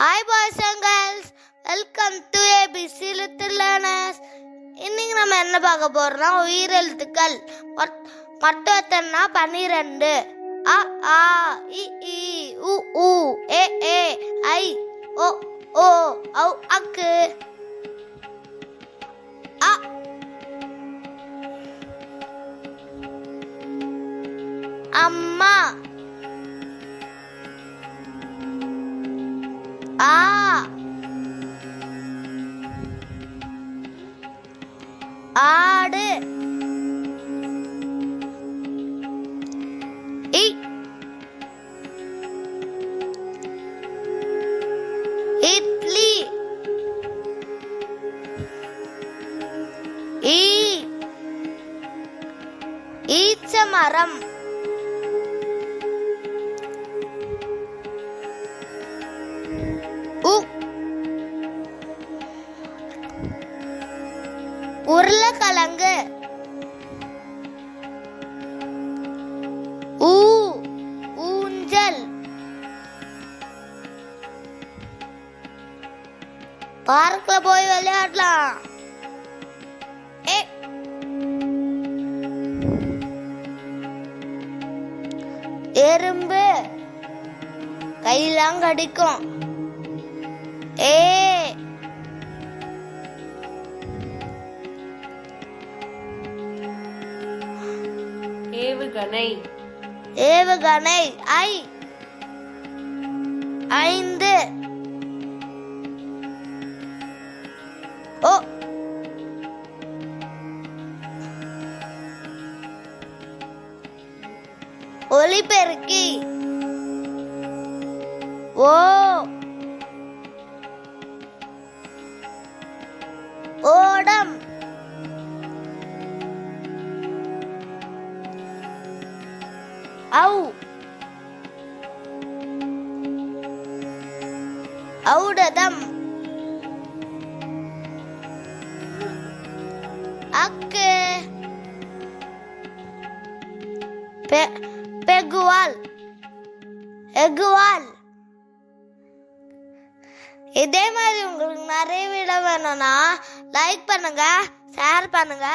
Hi boys and girls, welcome to ABC Little Learners. இன்னைக்கு நம்ம என்ன பார்க்க போறோம்னா உயிரெழுத்துக்கள். மொத்தம் எத்தனைனா 12. அ ஆ இ ஈ உ ஊ ஏ ஏ ஐ ஓ ஓ ஔ அக்கு. அ அம்மா. ஆ ஆடு. இ இட்லி. ஈ ஈச்சமரம். உ உருளைக்கிழங்கு. ஊ ஊஞ்சல். பார்க்ல போய் விளையாடலாம். ஏ எறும்பு. கையெல்லாம் கடிக்கும். ஏ ஏவுகணை. ஏவுகணை. ஐ 5. ஓ ஒலிபெருக்கி. ஓ ஓடம். ஔ ஔடதம். அக்கு பெகுவால். எகுவால். இதே மாதிரி உங்களுக்கு நிறைய வீடியோ வேணும்னா லைக் பண்ணுங்க, ஷேர் பண்ணுங்க.